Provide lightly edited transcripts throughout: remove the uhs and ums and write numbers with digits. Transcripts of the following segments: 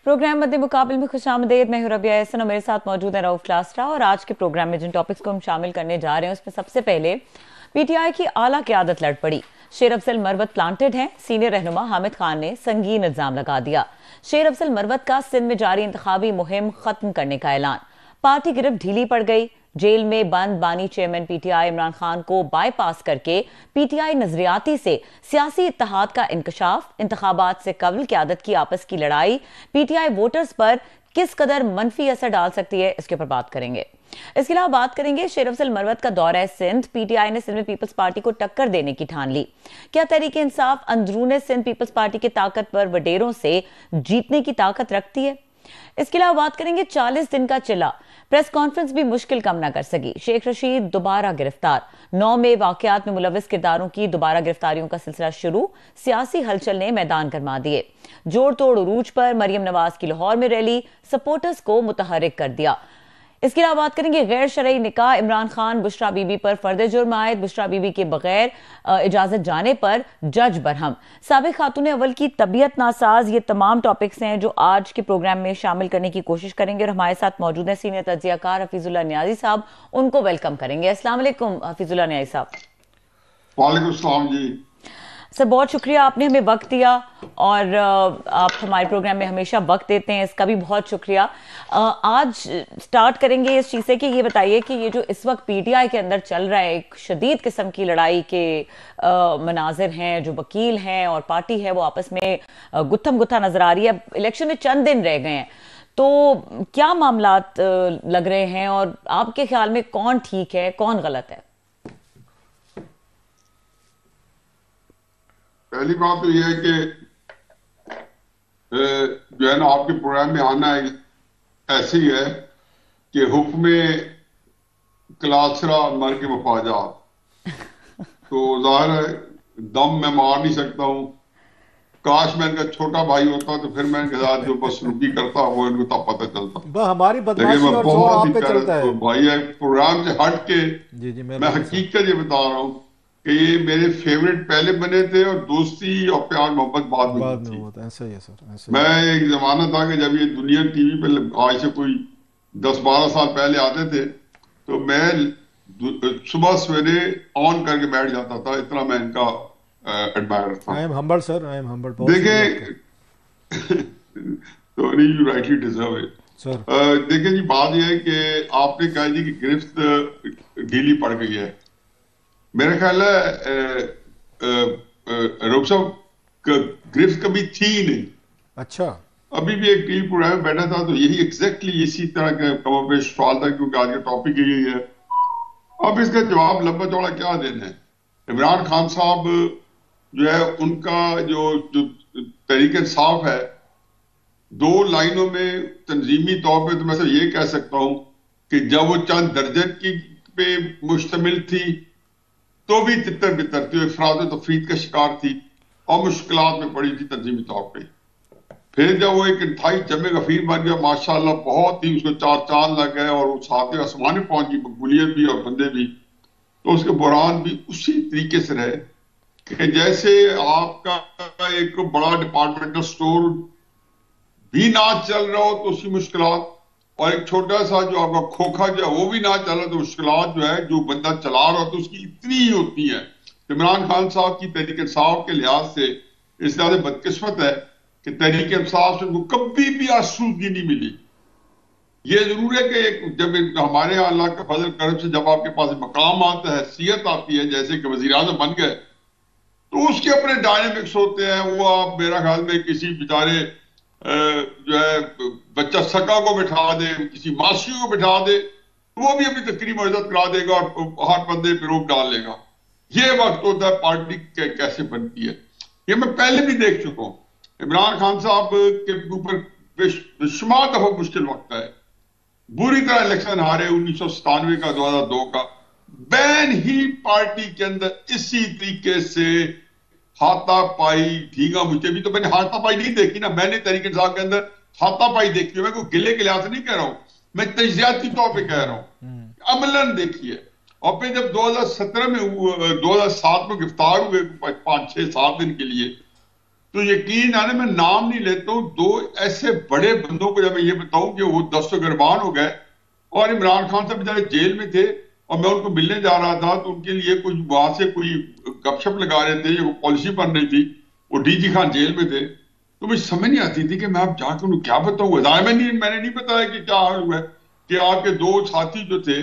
Programme मध्य मुकाबले में खुशामदीद। मैं हूं रबिया एहसन और मेरे साथ मौजूद है रऊफ क्लास्ट्रा। और आज के प्रोग्राम में जिन टॉपिक्स को हम शामिल करने जा रहे हैं उसमें सबसे पहले पीटीआई की आला क़यादत लड़ पड़ी। शेर अफजल मरवत प्लांटेड हैं। सीनियर रहनुमा हामिद खान ने संगीन इल्जाम लगा दिया। शेर अफजल मरवत का सिंध में जारी इंतखाबी मुहिम खत्म करने का ऐलान। पार्टी गिरफ्त ढीली पड़ गई। जेल में बंद बानी चेयरमैन पीटीआई इमरान खान को बाईपास करके पीटीआई नजरियाती से सियासी इत्तेहाद का इंकशाफ। इंतखाबात से कबल क़यादत की आपस की लड़ाई पीटीआई वोटर्स पर किस कदर मनफी असर डाल सकती है, इसके ऊपर बात करेंगे। इसके अलावा बात करेंगे शेर अफजल मरवत का दौरा है सिंध। पीटीआई ने सिंध में पीपल्स पार्टी को टक्कर देने की ठान ली। क्या तहरीक इंसाफ अंदरूने सिंध पीपल्स पार्टी के ताकतवर वडेरों से जीतने की ताकत रखती है? इसके अलावा बात करेंगे 40 दिन का चिल्ला, प्रेस कॉन्फ्रेंस भी मुश्किल कम ना कर सकी। शेख रशीद दोबारा गिरफ्तार। 9 में वाकयात में मुलविस किरदारों की दोबारा गिरफ्तारियों का सिलसिला शुरू। सियासी हलचल ने मैदान गरमा दिए। जोड़ तोड़ उरूज पर मरियम नवाज की लाहौर में रैली सपोर्टर्स को मुतहरिक कर दिया। इसके अलावा बात करेंगे गैर शरई निकाह, इमरान खान बुशरा बीबी पर फर्द जुर्म आयद। बुशरा बीबी के बगैर इजाजत जाने पर जज बरहम। साबिक खातून अव्वल की तबीयत नासाज। ये तमाम टॉपिक्स हैं जो आज के प्रोग्राम में शामिल करने की कोशिश करेंगे। और हमारे साथ मौजूद हैं सीनियर तज्जियाकार हफीजुल्लाह न्याजी साहब। उनको वेलकम करेंगे। अस्सलाम वालेकुम हफीजुल्लाह न्याजी साहब। वालेकुम सलाम जी। सर बहुत शुक्रिया, आपने हमें वक्त दिया और आप हमारे प्रोग्राम में हमेशा वक्त देते हैं, इसका भी बहुत शुक्रिया। आज स्टार्ट करेंगे इस चीज़ से कि ये बताइए कि ये जो इस वक्त पीटीआई के अंदर चल रहा है, एक शदीद किस्म की लड़ाई के मनाजिर हैं, जो वकील हैं और पार्टी है वो आपस में गुत्थम गुत्था नजर आ रही है। इलेक्शन में चंद दिन रह गए हैं, तो क्या मामलात लग रहे हैं और आपके ख्याल में कौन ठीक है कौन गलत है? पहली बात तो यह है कि जो है ना, आपके प्रोग्राम में आना ऐसे ही है कि हुक्म क्लासरा मर के मफाजात। तो जाहिर है दम मैं मार नहीं सकता हूँ। काश मैं इनका छोटा भाई होता तो फिर मैं इनके साथ जो बसलूकी करता वो इनको तब पता चलता। हमारी लेकिन मैं बहुत ही चलता है। भाई है प्रोग्राम से हट के जी मैं हकीकत ये बता रहा हूँ कि ये मेरे फेवरेट पहले बने थे और दोस्ती और प्यार मोहब्बत बाद में होता है। ऐसा ही है सर, ऐसा मैं एक जमाना था कि जब ये दुनिया टीवी पे आज से कोई 10-12 साल पहले आते थे तो मैं सुबह सवेरे ऑन करके बैठ जाता था, इतना मैं इनका एडमायर था। I am humble sir, I am humble. देखिए तो you rightly deserve it sir. देखिए जी, बात यह है कि आपने कहा जी कि गिरफ्त ढीली पड़ गई है। मेरा ख्याल है रोक साहब गिरफ्त कभी थी ही नहीं। अच्छा, अभी भी एक टीवी प्रोग्राम में बैठा था तो यही एग्जैक्टली इसी तरह का कमोबेश सवाल था, क्योंकि आज का टॉपिक यही है। अब इसका जवाब लंबा चौड़ा क्या देना है। इमरान खान साहब जो है उनका जो तरीके इंसाफ है, 2 लाइनों में तंजीमी तौर पे तो मैं सिर्फ ये कह सकता हूं कि जब वो चंद दर्जन की पे मुश्तमिल थी तो भी तितर बितर थी, इफराद तफरीद का शिकार थी और मुश्किलात में पड़ी थी तंजीमी तौर पे। फिर जब वो एक इंतहाई जमे गफीर बन गया, माशाल्लाह बहुत ही उसको 4 चांद लग गए और वो साथ आसमान में पहुंच गई मकबूलियत भी और बंदे भी, तो उसके बुरान भी उसी तरीके से रहे कि जैसे आपका एक बड़ा डिपार्टमेंटल स्टोर भी ना चल रहा हो तो उसकी मुश्किलात, और एक छोटा सा जो आपका खोखा जो है वो भी ना चला तो मुश्किलात जो है जो बंदा चला रहा हो तो उसकी इतनी ही होती है। इमरान खान साहब की तहरीक इंसाफ के लिहाज से इस लिहाज से बदकिस्मत है कि तहरीक इंसाफ से उनको कभी भी आसूदगी नहीं मिली। ये जरूर है कि जब हमारे यहाँ अल्लाह का फजल करम से जब आपके पास मकाम आता है, हैसियत आती है, जैसे कि वजीर आज़म बन गए, तो उसके अपने डायनेमिक्स होते हैं। वो आप मेरा ख्याल में किसी बेचारे जो है बच्चा सका को बिठा दे, किसी मासी को बिठा दे, तो वो भी अपनी तकरीब मदद करा देगा और हर बंदे पे रोक डाल लेगा। ये वक्त होता है पार्टी कैसे बनती है। ये मैं पहले भी देख चुका हूं। इमरान खान साहब के ऊपर बेशुमार दफा मुश्किल वक्त है। बुरी तरह इलेक्शन हारे 1997 का, 2002 का। बैन ही पार्टी के अंदर इसी तरीके से हाथापाई ढींगा मुझे भी, तो मैंने हाथापाई नहीं देखी ना, मैंने तरीके इंसाफ के अंदर हाथापाई देखी है। मैं कोई गिले के लिहाज से नहीं कह रहा हूं, मैं तजियाती तौर पे कह रहा हूं, अमलन देखी है। और फिर जब 2017 में 2007 में गिरफ्तार हुए 5-6-7 दिन के लिए, तो यकीन आने, मैं नाम नहीं लेता हूं, दो ऐसे बड़े बंदों को जब मैं ये बताऊं कि वो दस्तों गिरबान हो गए और इमरान खान साहब बेचारे जेल में थे और मैं उनको मिलने जा रहा था, तो उनके लिए कुछ वहां से कोई गपशप लगा रहे थे, ये पॉलिसी बन रही थी, वो डीजी खान जेल में थे, तो मुझे समझ नहीं आती थी कि मैं अब जाकर उनको क्या बताऊंगा। मैंने नहीं बताया कि क्या हाल हुआ है कि आपके दो साथी जो थे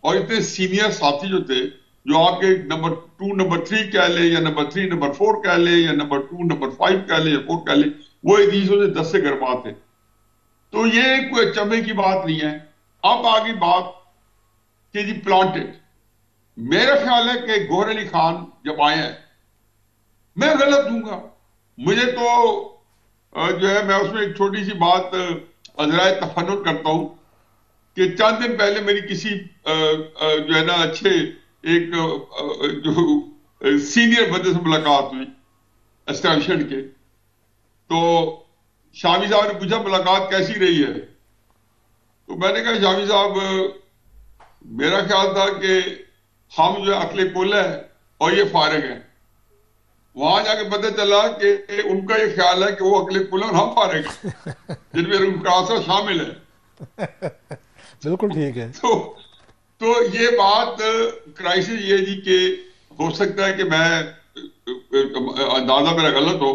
और इतने सीनियर साथी जो थे, जो आपके नंबर 2 नंबर 3 कह ले या नंबर 3 नंबर 4 कह ले या नंबर 2 नंबर 5 कह ले या 4 कह ले, वो हदीसों से 10 से गिरबान थे। तो ये कोई अचंभे की बात नहीं है। अब आगे बात कि जी प्लांटेड, मेरा ख्याल है कि गौहर अली खान जब आए हैं, मैं गलत दूंगा, मुझे तो जो है, मैं उसमें एक छोटी सी बात अजराए तफन्नुन करता हूं कि चंद दिन पहले मेरी किसी जो है ना अच्छे एक जो सीनियर बंदे से मुलाकात हुई एस्टैब्लिशमेंट के, तो शामी साहब ने पूछा मुलाकात कैसी रही है, तो मैंने कहा शामी साहब, मेरा ख्याल था कि हम जो अकले कुल है और ये फारिग है। वहां जाके पता चला कि उनका ये ख्याल है कि वो अकले कुल है और हम फारिग हैं, जिनमें उनका असर शामिल है। बिल्कुल ठीक है। तो ये बात क्राइसिस ये जी कि हो सकता है कि मैं अंदाजा मेरा गलत हो,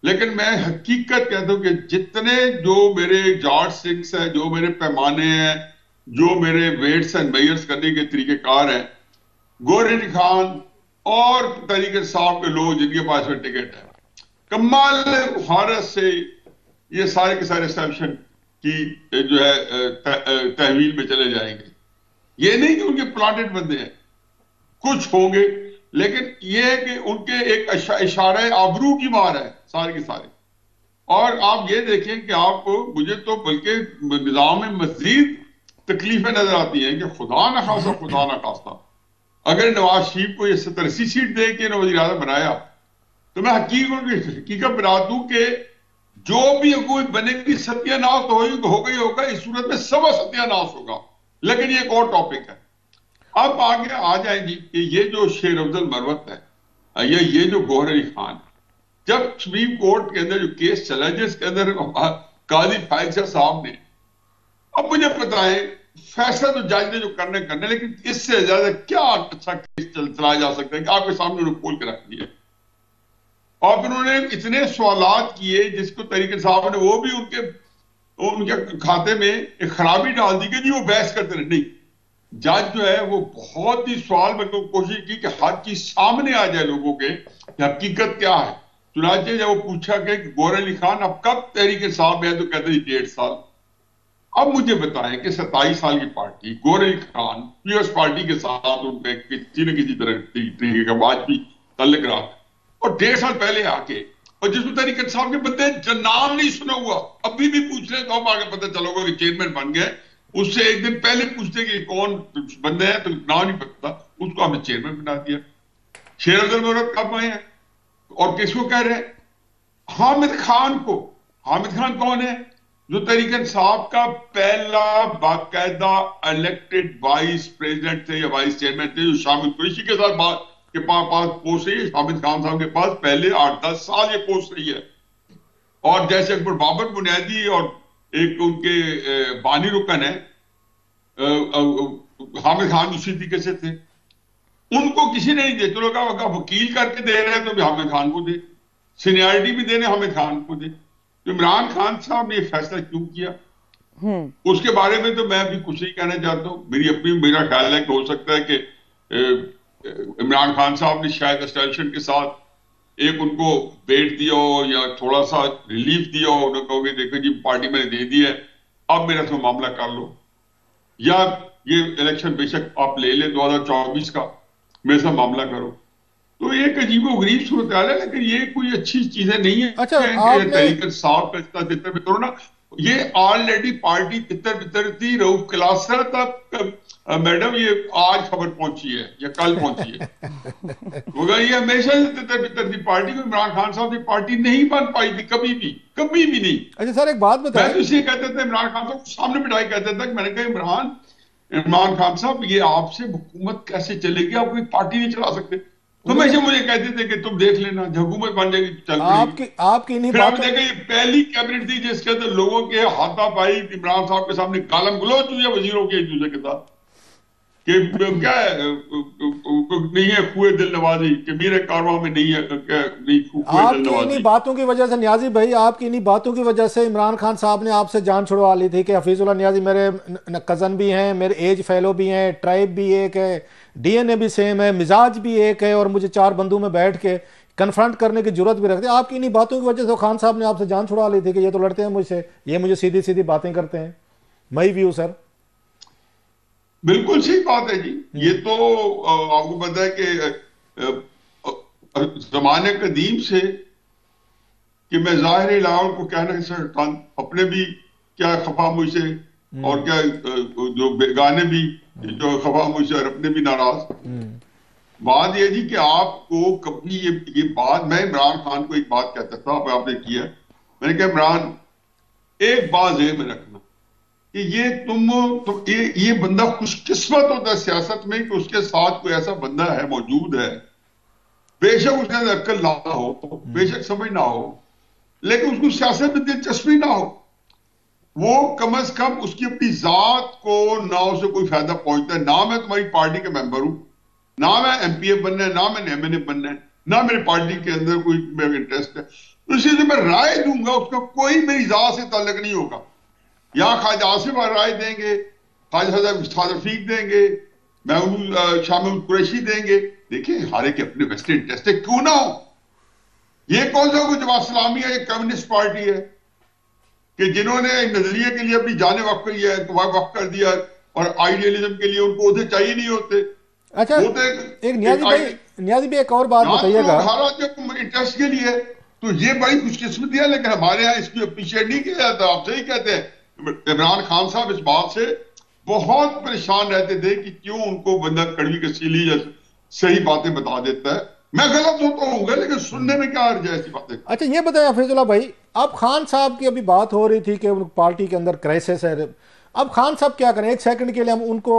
लेकिन मैं हकीकत कहता हूं कि जितने जो मेरे जार्ज सिंग्स है, जो मेरे पैमाने हैं, जो मेरे वेट्स एंड मेयर्स करने के तरीकेकार हैं, गौहर अली खान और तरीके साहब के लोग जिनके पास में टिकट है, कमाल भारत से ये सारे के सारे एस्टैब्लिशमेंट की जो है तहवील में चले जाएंगे। ये नहीं कि उनके प्लांटेड बंदे हैं, कुछ होंगे, लेकिन ये है कि उनके एक इशारे आबरू की मार है सारे के सारे। और आप ये देखें कि आप, मुझे तो बल्कि निजाम में मजीद तकलीफें नजर आती हैं कि खुदा ना खास्ता अगर नवाज शरीफ को ये 70-80 सीट दे के वज़ीर आज़म बनाया, तो मैं हकीकत बता दूं कि जो भी हुकूमत बनेगी सत्यानाश तो होगा ही होगा, इस सूरत में सब सत्यानाश होगा। लेकिन ये एक और टॉपिक है। अब आगे आ जाएंगी कि ये जो शेर अफजल मरवत है या ये जो गौहर अली खान, जब सुप्रीम कोर्ट के अंदर जो केस चला है जिसके अंदर काजी फाइज साहब ने, अब मुझे बताएं, फैसला तो जज ने जो करने, लेकिन इससे ज्यादा क्या अच्छा केस चलाया जा सकता है कि आपके सामने उन्होंने खोल के रख दिया और फिर उन्होंने इतने सवालात किए जिसको तरीके साहब ने वो भी उनके खाते में एक खराबी डाल दी कि जी वो बहस करते रहे। नहीं, जज जो है वो बहुत ही सवाल में कोशिश की कि हर चीज सामने आ जाए लोगों के कि हकीकत क्या है। चुनाचे जब वो पूछा कि गौहर अली खान अब कब तहरीक इंसाफ में है, तो कहते हैं 1.5 साल। अब मुझे बताएं कि 27 साल की party, Gauhar Ali Khan PS party के साथ उनके किसी न किसी तरह तरीके का वाजपेयी तल्लक रहा, और 1.5 साल पहले आके, और जिसमें तहरीक इंसाफ के बंदे नाम नहीं सुना हुआ, अभी भी पूछ रहे तो हम आगे पता चलोगा कि चेयरमैन बन गए, उससे एक दिन पहले पूछते कि कौन बंदे हैं तो नाम नहीं पता, उसको हमने चेयरमैन बना दिया। शेर अफजल मरवत कब आए हैं और किसको कह रहे हैं? हामिद खान को। हामिद खान कौन है? जो तहरीक इंसाफ का पहला बाकायदा इलेक्टेड वाइस प्रेसिडेंट थे या वाइस चेयरमैन थे, जो शामिल कुरैशी के साथ पास पोस्ट रही है। हामिद खान साहब के पास पहले 8-10 साल ये पोस्ट रही है। और जैसे अकबर बाबर बुनियादी और एक उनके बानी रुकन है, हामिद खान उसी तरीके से थे, उनको किसी ने नहीं दिया। चलो कहा वकील करके दे रहे हैं तो भी हामिद खान को दे, सीनियरिटी भी देने हामिद खान को दे। तो इमरान खान साहब ने फैसला क्यों किया उसके बारे में तो मैं अभी कुछ नहीं कहना चाहता हूं। मेरा ख्याल है कि हो सकता है कि इमरान खान साहब ने शायद एस्टैब्लिशमेंट के साथ एक उनको वेट दिया हो या थोड़ा सा रिलीफ दिया हो, उन्होंने कहोगे देखो जी पार्टी मैंने दे दी है, अब मेरा तो मामला कर लो, या ये इलेक्शन बेशक आप ले ले 2024 का, मेरे साथ मामला करो। तो एक अजीबो गरीब सूरत हाल है, लेकिन ये कोई अच्छी चीजें नहीं है। अच्छा, तहरीक इंसाफ का इतना तितर बितर ना, ये ऑलरेडी पार्टी तितर बितर थी। रऊफ क्लासरा तक मैडम ये आज खबर पहुंची है या कल पहुंची है मगर ये हमेशा से तितर बितर थी पार्टी को। इमरान खान साहब की पार्टी नहीं बन पाई थी कभी भी नहीं। अच्छा सर, एक बात बताएं। मैं तो इसे कहते थे, इमरान खान साहब सामने बिठाई कहते थे, मैंने कहा इमरान खान साहब ये आपसे हुकूमत कैसे चलेगी, आप कोई पार्टी नहीं चला सकते। तुम ऐसे मुझे कहते थे कि तुम देख लेना हुकूमत बन जाएगी, चल पड़ी। आपकी इन्हीं फिर आप बातों देखें ये पहली कैबिनेट थी जिसके अंदर लोगों के हाथापाई इमरान साहब के सामने गालम गलौज हुई है वजीरों के एक दूसरे के साथ कि क्या है नहीं है खुए दिल नवाजी कि मेरे कारवां में नहीं है क्या नहीं खुए दिल आपकी इन्हीं नवाजी। बातों की वजह से नियाजी भाई, आपकी इन्हीं बातों की वजह से इमरान खान साहब ने आपसे जान छुड़वा ली थी कि हफीजुल्लाह नियाजी मेरे कज़न भी हैं, मेरे एज फेलो भी हैं, ट्राइब भी एक है, डीएनए भी सेम है, मिजाज भी एक है, और मुझे चार बंदों में बैठ के कन्फ्रंट करने की जरूरत भी रखते हैं। आपकी इन्हीं बातों की वजह से खान साहब ने आपसे जान छुड़ा ली थी कि ये तो लड़ते हैं मुझसे, ये मुझे सीधी सीधी बातें करते हैं। मई व्यू सर। बिल्कुल सही बात है जी। ये तो आपको पता है कि जमाने कदीम से कि मैं जाहिर इलाकों को कहना नहीं सकता, अपने भी क्या खफा मुझसे और क्या जो बेगाने भी जो खफा मुझसे और अपने भी नाराज। बात ये थी कि आपको कभी ये बात, मैं इमरान खान को एक बात कहता था, आपने किया, मैंने कहा इमरान एक बात जेब में रखना कि ये ये बंदा खुशकिस्मत होता है सियासत में कि उसके साथ कोई ऐसा बंदा है मौजूद है, बेशक उसके अंदर अक्ल ना हो, बेशक समझ ना हो, लेकिन उसको सियासत में दिलचस्पी ना हो, वो कम से कम उसकी अपनी जात को ना उसे कोई फायदा पहुंचता है। ना मैं तुम्हारी पार्टी का मेंबर हूं, ना मैं एमपीए बनना है, ना मैंने एमएनए बनना है, ना मेरी पार्टी के अंदर कोई मेरा इंटरेस्ट है, तो इसलिए मैं राय दूंगा उसका कोई मेरी जात से ताल्लुक नहीं होगा। या ख्वाजा आसिफ राय देंगे, ख्वाजा रफीक देंगे, महमूद शामिल कुरैशी देंगे, देखिए हर एक अपने वेस्टेड इंटरेस्ट है, क्यों ना हो। ये कौन सा कोई जमात इस्लामी है, ये कम्युनिस्ट पार्टी है कि जिन्होंने नजरिए के लिए अपनी जाने वक्त करी है, वक्त कर दिया, और आइडियलिज्म के लिए उनको उधर चाहिए नहीं होते। अच्छा एक नियाजी भाई एक और बात बताइएगा, इंटरेस्ट के लिए, तो ये बड़ी खुशकिस्मती है, लेकिन हमारे यहाँ इसकी अप्रिशिएट नहीं किया जाता। आप सही कहते हैं, इमरान खान साहब इस बात से बहुत परेशान रहते थे कि क्यों उनको बंदा कड़वी कसीली या सही बातें बता देता है। मैं गलत होता हूँ लेकिन सुनने में क्या अर्ज है ऐसी बातें। अच्छा ये बताएं हफीजुल्लाह भाई, अब खान साहब की अभी बात हो रही थी कि पार्टी के अंदर क्राइसिस है, अब खान साहब क्या करें? एक सेकंड के लिए हम उनको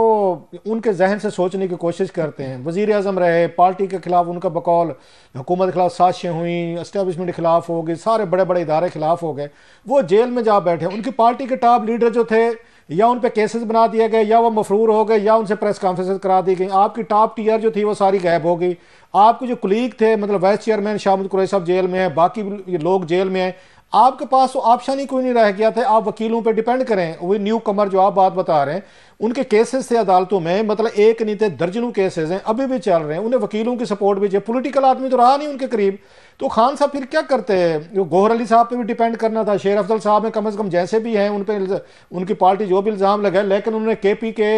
उनके जहन से सोचने की कोशिश करते हैं। वजीर आजम रहे, पार्टी के खिलाफ उनका बकौल, हुकूमत के खिलाफ साजिशें हुई, एस्टेब्लिशमेंट के खिलाफ हो गई, सारे बड़े बड़े इदारे खिलाफ हो गए, वो जेल में जा बैठे। उनकी पार्टी के टॉप लीडर जो थे या उन पे केसेस बना दिए गए, या वो मफरूर हो गए, या उनसे प्रेस कॉन्फ्रेंस करा दी गई। आपकी टॉप टीयर जो थी वो सारी गायब हो गई। आपके जो कुलीग थे, मतलब वाइस चेयरमैन शामिद कुरैशी साहब जेल में है, बाकी लोग जेल में हैं। आपके पास तो ऑप्शन ही कोई नहीं रह गया था, आप वकीलों पे डिपेंड करें। वही न्यू कमर जो आप बात बता रहे हैं, उनके केसेस थे अदालतों में, मतलब एक नहीं थे दर्जनों केसेस हैं, अभी भी चल रहे हैं। उन्हें वकीलों की सपोर्ट भी चाहिए, पॉलिटिकल आदमी तो रहा नहीं उनके करीब। तो खान साहब फिर क्या करते हैं? गोहर अली साहब पे भी डिपेंड करना था, शेर अफजल साहब में कम से कम जैसे भी हैं उन पर उनकी पार्टी जो भी इल्ज़ाम लगाए, लेकिन उन्होंने केपी के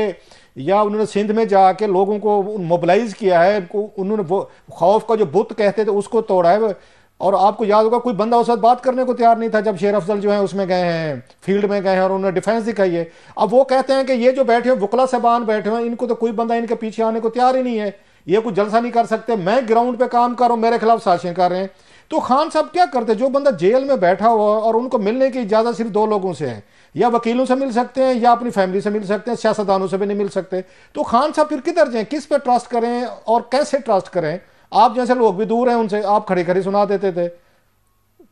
या उन्होंने सिंध में जाके लोगों को मोबिलाइज किया है। उन्होंने वो खौफ का जो बुत कहते थे उसको तोड़ा है। और आपको याद होगा कोई बंदा उस वक्त बात करने को तैयार नहीं था जब शेर अफजल जो है उसमें गए हैं, फील्ड में गए हैं, और उन्होंने डिफेंस दिखाई है। अब वो कहते हैं कि ये जो बैठे हैं वकला साहबान बैठे हैं, इनको तो कोई बंदा इनके पीछे आने को तैयार ही नहीं है, ये कुछ जलसा नहीं कर सकते, मैं ग्राउंड पे काम कर रहा हूँ, मेरे खिलाफ साजिशें कर रहे हैं। तो खान साहब क्या करते? जो बंदा जेल में बैठा हुआ और उनको मिलने की इजाजत सिर्फ दो लोगों से है, या वकीलों से मिल सकते हैं या अपनी फैमिली से मिल सकते हैं, सियासतदानों से भी नहीं मिल सकते। तो खान साहब फिर किधर जाएं? किस पे ट्रस्ट करें और कैसे ट्रस्ट करें? आप जैसे लोग भी दूर हैं उनसे, आप खड़े खड़े सुना देते थे,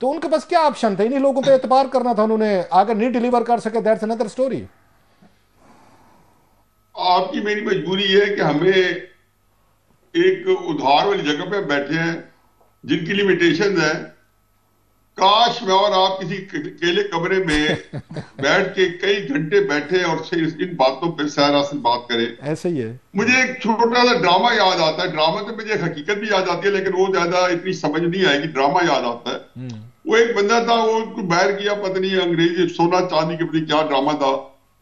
तो उनके पास क्या ऑप्शन था? इन्हीं लोगों पे एतबार करना था। उन्होंने अगर नहीं डिलीवर कर सके, दैट्स अनदर स्टोरी। आपकी मेरी मजबूरी है कि हमें एक उधार वाली जगह पे बैठे हैं जिनकी लिमिटेशन है। काश मैं और आप किसी अकेले कमरे में बैठ के कई घंटे बैठे और इन बातों पे सरासर बात करें। ऐसे ही है। मुझे एक छोटा सा ड्रामा याद आता है। ड्रामा तो मुझे हकीकत भी याद आती है, लेकिन वो ज्यादा इतनी समझ नहीं आएगी। ड्रामा याद आता है। वो एक बंदा था, वो बाहर किया, पता नहीं अंग्रेजी सोना चांदी के प्रति क्या ड्रामा था,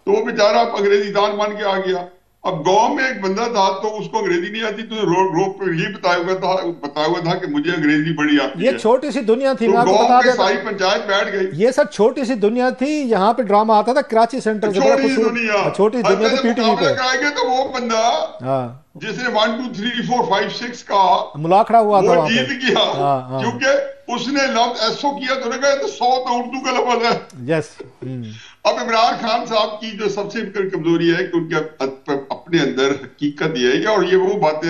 तो वो बेचारा अंग्रेजी दान मान के आ गया। अब गांव में एक बंदा था, तो उसको अंग्रेजी नहीं आती, तो रोड पे ये बताया हुआ था कि मुझे अंग्रेजी बड़ी आती है। ये छोटी सी दुनिया थी, तो गांव के सारी पंचायत बैठ गई। ये सब छोटी सी दुनिया थी। यहाँ पे ड्रामा आता था कराची सेंटर से, छोटी सी दुनिया तो पीटीवी पे आएगा तो वो बंदा जिसने 1 2 3 4 5 6 का मुलाखड़ा हुआ था, वो जीत गया, क्योंकि उसने लफ्ज ऐसो किया तो कहा तो 100 तो उर्दू का लफ्ज है। यस। अब इमरान खान साहब की जो सबसे कमजोरी है कि उनके अपने अंदर हकीकत ये है, और ये वो बातें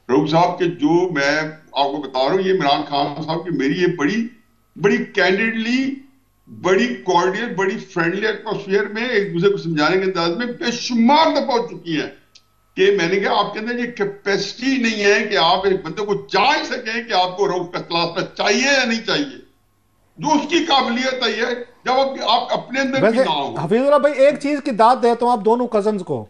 रऊफ साहब के जो मैं आपको बता रहा हूँ, ये इमरान खान साहब की मेरी ये बड़ी बड़ी कैंडिडली, बड़ी कॉर्डियल, बड़ी फ्रेंडली एटमोस्फियर में एक दूसरे को समझाने के अंदाज में बेशुमार दफा हो चुकी है कि मैंने कहा आपके अंदर ये कैपेसिटी नहीं है कि आप एक बंदे को जान सकें कि आपको रऊफ का इख्तिलाफ चाहिए या नहीं चाहिए। जो उसकी काबिलियत है जब आप अपने अंदर भी ना हो। हफीजुल्लाह भाई, एक चीज की दाद देता हूं आप दोनों कजन्स को,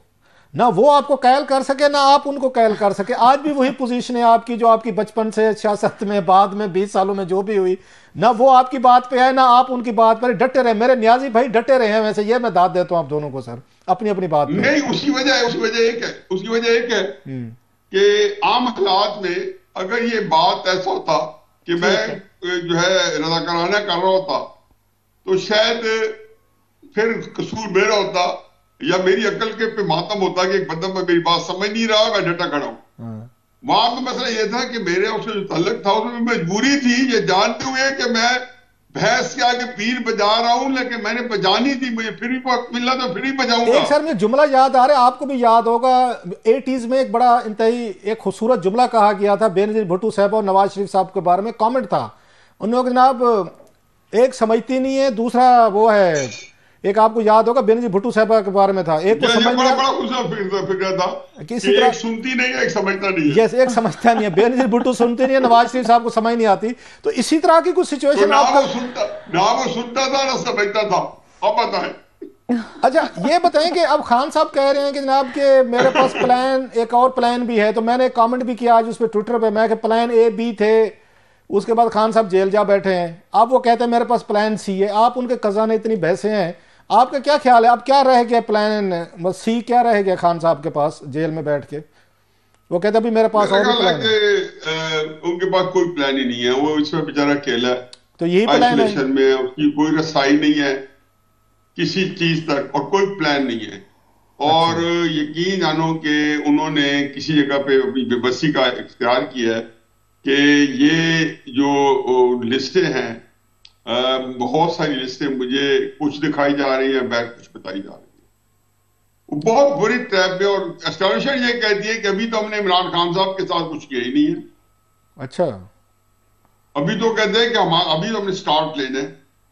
ना वो आपको कैल कर सके ना आप उनको कैल कर सके। आज भी वही पोजीशन है आपकी जो आपकी बचपन से सियासत में बाद में 20 सालों में जो भी हुई, ना वो आपकी बात पे आए ना आप उनकी बात पर डटे रहे। मेरे नियाजी भाई डटे रहे हैं, वैसे ये मैं दाद देता हूं आप दोनों को सर, अपनी अपनी बात पे। नहीं, उसकी वजह एक है कि आम हालात में अगर ये बात ऐसा होता कि मैं जो है रजाकाराना कर रहा होता तो शायद फिर कसूर मेरा होता या मेरी अकल के पे मातम होता कि एक बंदा मेरी बात समझ नहीं रहा, मैं डटा खड़ा हूं। वहां पे मसला ये था कि मेरे उससे जो तल्लक था उसमें मजबूरी थी ये जानते हुए कि मैं भैंस के आगे पीर बजा रहा हूं, लेकिन मैंने बजानी थी, मुझे फिर भी वक्त मिला तो फिर ही बजाऊंगा। एक सर में जुमला याद आ रहा है, आपको भी याद होगा 80s में एक बड़ा इंतहाई एक खूबसूरत जुमला कहा गया था बेनजीर भुट्टो साहब और नवाज शरीफ साहब के बारे में। कमेंट था उन्होंने, जनाब एक समझती नहीं है, दूसरा वो है, एक आपको याद होगा बेनजीर भुट्टो साहब के बारे में था, एक को समझ बड़ा फिक्र था किसी तरह, एक सुनती नहीं है एक समझता नहीं है। यस, एक समझता नहीं है, बेनजीर भुट्टो सुनते नहीं है, नवाज शरीफ साहब को समझ नहीं आती। तो इसी तरह की कुछ सिचुएशन ना वो सुनता था ना समझता था। अब बताएं। अच्छा ये बताएं कि अब खान साहब कह रहे हैं कि जनाब के मेरे पास प्लान, एक और प्लान भी है। तो मैंने कमेंट भी किया आज उस पर ट्विटर पे, मैं कि प्लान ए बी थे, उसके बाद खान साहब जेल जा बैठे हैं। अब वो कहते हैं मेरे पास प्लान सी है। आप उनके खजाने इतनी बहसे हैं, आपका क्या ख्याल है, अब क्या रह गया प्लान सी, क्या रह गया खान साहब के पास जेल में बैठ के? वो कहते अभी मेरे पास और प्लान है। उनके पास कोई प्लान ही नहीं है, वो इसमें बेचारा अकेला है, तो यही प्लान है में, उसकी कोई रसाई नहीं है किसी चीज तक और कोई प्लान नहीं है। और यकीन जानो कि उन्होंने किसी जगह पे अपनी बेबसी का इख्तियार किया है कि ये जो लिस्टें हैं, बहुत सारी लिस्टें मुझे कुछ दिखाई जा रही है, बैक कुछ बताई जा रही है, बहुत बुरी ट्रैप है। और एस्टैब्लिशमेंट ये कहती है कि अभी तो हमने इमरान खान साहब के साथ कुछ किया ही नहीं है। अच्छा, अभी तो कहते हैं कि हम अभी तो हमने स्टार्ट लेना है,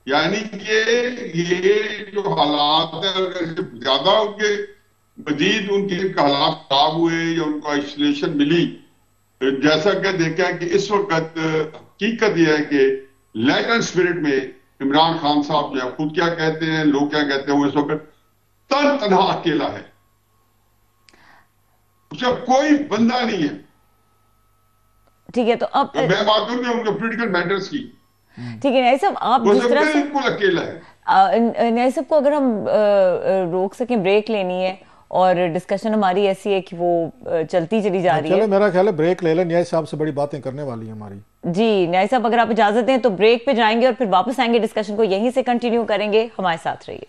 यानी कि ये जो हालात है अगर ज्यादा उनके मजीद उनके हालात खराब हुए या उनको आइसोलेशन मिली, जैसा कि देखा कि इस वक्त हकीकत यह है कि लेटेंट स्पिरिट में इमरान खान साहब जो खुद क्या कहते हैं, लोग क्या कहते हैं, वो इस वक्त तन्हा अकेला है, उसका कोई बंदा नहीं है। ठीक है, तो अब मैं बात करूंगी उनके पॉलिटिकल मैटर्स की। ठीक है न्याय साहब, आप जिस तरह से बिल्कुल अकेला है। न्याय साहब को अगर हम रोक सकें, ब्रेक लेनी है और डिस्कशन हमारी ऐसी है कि वो चलती चली जा रही है। मेरा ख्याल है ब्रेक ले लें, न्याय साहब से बड़ी बातें करने वाली है हमारी। जी न्याय साहब, अगर आप इजाजत दें तो ब्रेक पे जाएंगे और फिर वापस आएंगे, डिस्कशन को यहीं से कंटिन्यू करेंगे। हमारे साथ रहिए।